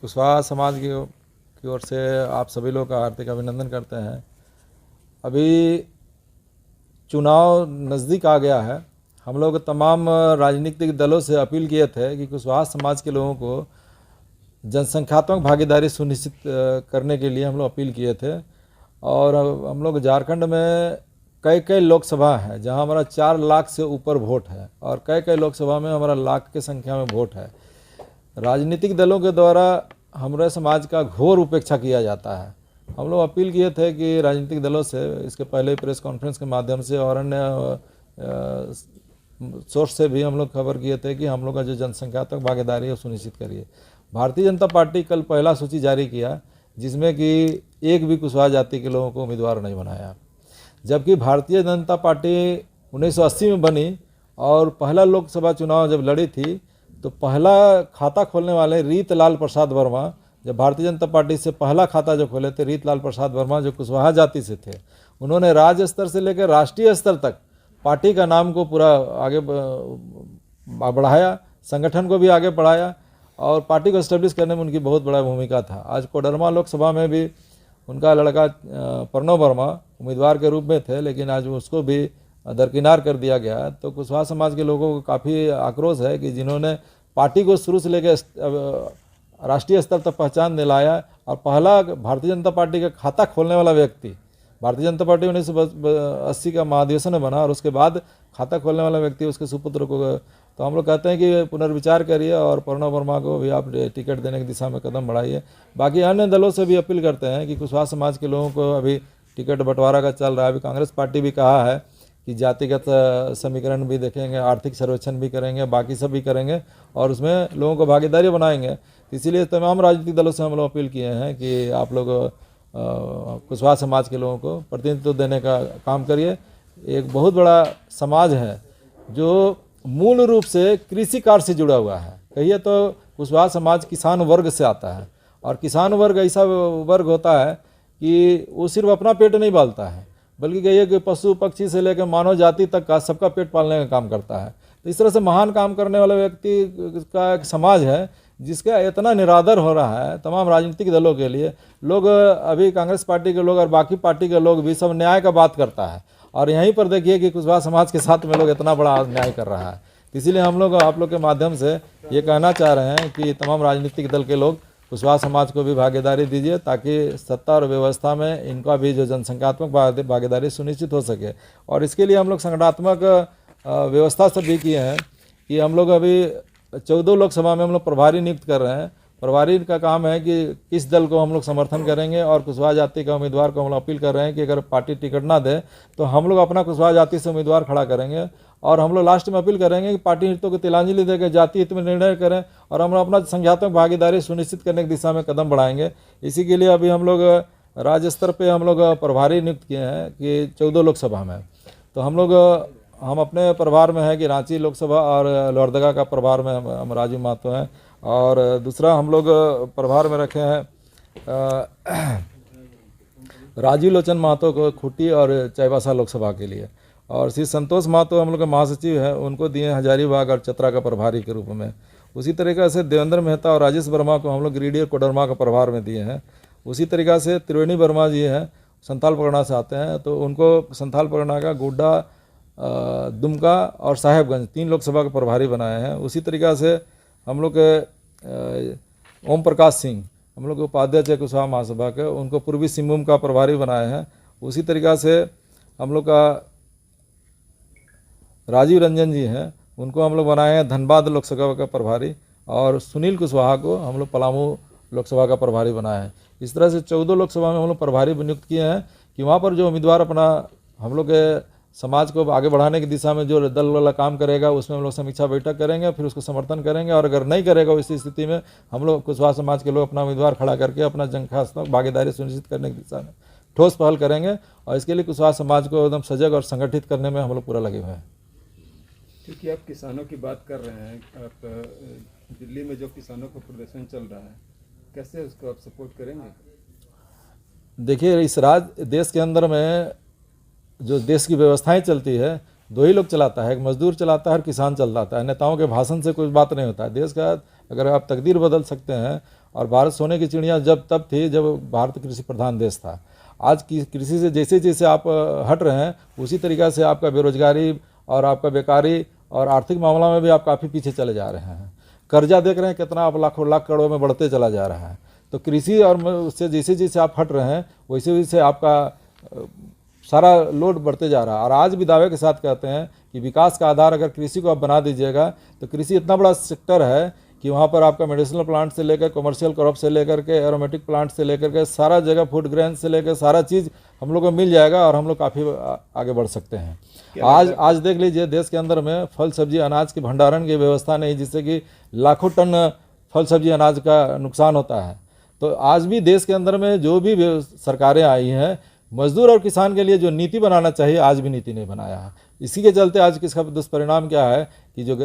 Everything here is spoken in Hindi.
कुशवाहा समाज की ओर से आप सभी लोग का हार्दिक अभिनंदन करते हैं। अभी चुनाव नज़दीक आ गया है। हम लोग तमाम राजनीतिक दलों से अपील किए थे कि कुशवाहा समाज के लोगों को जनसंख्यात्मक भागीदारी सुनिश्चित करने के लिए हम लोग अपील किए थे। और हम लोग झारखंड में कई कई लोकसभा है जहां हमारा 4 लाख से ऊपर वोट है और कई कई लोकसभा में हमारा लाख की संख्या में वोट है। राजनीतिक दलों के द्वारा हमारे समाज का घोर उपेक्षा किया जाता है। हम लोग अपील किए थे कि राजनीतिक दलों से इसके पहले प्रेस कॉन्फ्रेंस के माध्यम से और अन्य सोर्स से भी हम लोग खबर किए थे कि हम लोग का जो जनसंख्यात्मक भागीदारी है वो सुनिश्चित करिए। भारतीय जनता पार्टी कल पहला सूची जारी किया जिसमें कि एक भी कुशवाहा जाति के लोगों को उम्मीदवार नहीं बनाया, जबकि भारतीय जनता पार्टी 1980 में बनी और पहला लोकसभा चुनाव जब लड़ी थी तो पहला खाता खोलने वाले रीतलाल प्रसाद वर्मा, जब भारतीय जनता पार्टी से पहला खाता जो खोले थे रीतलाल प्रसाद वर्मा जो कुशवाहा जाति से थे, उन्होंने राज्य स्तर से लेकर राष्ट्रीय स्तर तक पार्टी का नाम को पूरा आगे बढ़ाया, संगठन को भी आगे बढ़ाया और पार्टी को एस्टेब्लिश करने में उनकी बहुत बड़ा भूमिका था। आज कोडरमा लोकसभा में भी उनका लड़का प्रणव वर्मा उम्मीदवार के रूप में थे, लेकिन आज उसको भी दरकिनार कर दिया गया। तो कुशवाहा समाज के लोगों को काफ़ी आक्रोश है कि जिन्होंने पार्टी को शुरू से लेकर राष्ट्रीय स्तर तक पहचान दिलाया और पहला भारतीय जनता पार्टी का खाता खोलने वाला व्यक्ति, भारतीय जनता पार्टी 1980 का महाधिवेशन में बना और उसके बाद खाता खोलने वाला व्यक्ति उसके सुपुत्र को, तो हम लोग कहते हैं कि पुनर्विचार करिए और प्रणव वर्मा को भी आप टिकट देने की दिशा में कदम बढ़ाइए। बाकी अन्य दलों से भी अपील करते हैं कि कुशवाहा समाज के लोगों को अभी टिकट बंटवारा का चल रहा है। अभी कांग्रेस पार्टी भी कहा है कि जातिगत समीकरण भी देखेंगे, आर्थिक सर्वेक्षण भी करेंगे, बाकी सब भी करेंगे और उसमें लोगों को भागीदारी बनाएंगे। इसीलिए तमाम राजनीतिक दलों से हम लोग अपील किए हैं कि आप लोग कुशवाहा समाज के लोगों को प्रतिनिधित्व देने का काम करिए। एक बहुत बड़ा समाज है जो मूल रूप से कृषि कार्य से जुड़ा हुआ है। कहिए तो कुशवाहा समाज किसान वर्ग से आता है और किसान वर्ग ऐसा वर्ग होता है कि वो सिर्फ अपना पेट नहीं पालता है, बल्कि कहिए कि पशु पक्षी से लेकर मानव जाति तक का सबका पेट पालने का काम करता है। तो इस तरह से महान काम करने वाला व्यक्ति का एक समाज है जिसका इतना निरादर हो रहा है तमाम राजनीतिक दलों के लिए। लोग अभी कांग्रेस पार्टी के लोग और बाकी पार्टी के लोग भी सब न्याय का बात करता है और यहीं पर देखिए कि कुशवाहा समाज के साथ में लोग इतना बड़ा अन्याय कर रहा है। इसीलिए हम लोग आप लोग के माध्यम से ये कहना चाह रहे हैं कि तमाम राजनीतिक दल के लोग कुशवाहा समाज को भी भागीदारी दीजिए ताकि सत्ता और व्यवस्था में इनका भी जो जनसंख्यात्मक भागीदारी सुनिश्चित हो सके। और इसके लिए हम लोग संगठनात्मक व्यवस्था सब भी किए हैं कि हम लोग अभी 14 लोकसभा में हम लोग प्रभारी नियुक्त कर रहे हैं। प्रभारी का काम है कि किस दल को हम लोग समर्थन करेंगे और कुशवाहा जाति का उम्मीदवार को हम लोग अपील कर रहे हैं कि अगर पार्टी टिकट ना दे तो हम लोग अपना कुशवाहा जाति से उम्मीदवार खड़ा करेंगे और हम लोग लास्ट में अपील करेंगे कि पार्टी हितों को तिलांजलि देकर जाति हित में निर्णय करें और हम लोग अपना संख्यात्मक भागीदारी सुनिश्चित करने की दिशा में कदम बढ़ाएंगे। इसी के लिए अभी हम लोग राज्य स्तर पर हम लोग प्रभारी नियुक्त किए हैं कि 14 लोकसभा में। तो हम अपने प्रभार में है कि रांची लोकसभा और लोहरदगा का प्रभार में हम राजू महतो हैं और दूसरा हम लोग प्रभार में रखे हैं राजीव लोचन महतो को खूंटी और चाईबासा लोकसभा के लिए और श्री संतोष महतो हम लोग के महासचिव हैं, उनको दिए हजारीबाग और चतरा का प्रभारी के रूप में। उसी तरीक़े से देवेंद्र मेहता और राजेश वर्मा को हम लोग गिरिडीह और कोडरमा का प्रभार में दिए हैं। उसी तरीक़ा से त्रिवेणी वर्मा जी हैं, संथाल परगना से आते हैं, तो उनको संथाल परगना का गोड्डा, दुमका और साहेबगंज 3 लोकसभा के प्रभारी बनाए हैं। उसी तरीक़ा से हम लोग के ओम प्रकाश सिंह हम लोग उपाध्यक्ष है कुशवाहा महासभा के, उनको पूर्वी सिंहभूम का प्रभारी बनाए हैं। उसी तरीक़ा से हम लोग का राजीव रंजन जी हैं, उनको हम लोग बनाए हैं धनबाद लोकसभा का प्रभारी और सुनील कुशवाहा को हम लोग पलामू लोकसभा का प्रभारी बनाए हैं। इस तरह से 14 लोकसभा में हम लोग प्रभारी नियुक्त किए हैं कि वहाँ पर जो उम्मीदवार अपना हम लोग के समाज को आगे बढ़ाने की दिशा में जो दल वाला काम करेगा उसमें हम लोग समीक्षा बैठक करेंगे, फिर उसको समर्थन करेंगे और अगर नहीं करेगा इस स्थिति में हम लोग कुशवाहा समाज के लोग अपना उम्मीदवार खड़ा करके अपना जनखात्मक भागीदारी सुनिश्चित करने की दिशा में ठोस पहल करेंगे और इसके लिए कुशवाहा समाज को एकदम सजग और संगठित करने में हम लोग पूरा लगे हुए हैं। क्योंकि आप किसानों की बात कर रहे हैं, आप दिल्ली में जो किसानों का प्रदर्शन चल रहा है कैसे उसको आप सपोर्ट करेंगे? देखिए इस देश के अंदर में जो देश की व्यवस्थाएं चलती है 2 ही लोग चलाता है, एक मजदूर चलाता है और किसान चलाता है। नेताओं के भाषण से कोई बात नहीं होता है। देश का अगर आप तकदीर बदल सकते हैं, और भारत सोने की चिड़िया जब तब थी जब भारत कृषि प्रधान देश था। आज की कृषि से जैसे जैसे आप हट रहे हैं, उसी तरीक़ा से आपका बेरोजगारी और आपका बेकारी और आर्थिक मामला में भी आप काफ़ी पीछे चले जा रहे हैं। कर्जा देख रहे हैं कितना, आप लाखों लाख करोड़ में बढ़ते चला जा रहा है। तो कृषि और उससे जैसे जैसे आप हट रहे हैं, वैसे वैसे आपका सारा लोड बढ़ते जा रहा है। और आज भी दावे के साथ कहते हैं कि विकास का आधार अगर कृषि को आप बना दीजिएगा, तो कृषि इतना बड़ा सेक्टर है कि वहाँ पर आपका मेडिसिनल प्लांट से लेकर कमर्शियल क्रॉप से लेकर के एरोमेटिक प्लांट से लेकर के सारा जगह, फूड ग्रेन से लेकर सारा चीज़ हम लोग को मिल जाएगा और हम लोग काफ़ी आगे बढ़ सकते हैं। आज देख लीजिए, देश के अंदर में फल सब्जी अनाज के भंडारण की व्यवस्था नहीं, जिससे कि लाखों टन फल सब्जी अनाज का नुकसान होता है। तो आज भी देश के अंदर में जो भी सरकारें आई हैं, मजदूर और किसान के लिए जो नीति बनाना चाहिए, आज भी नीति नहीं बनाया है। इसी के चलते आज किसका दुष्परिणाम क्या है कि जो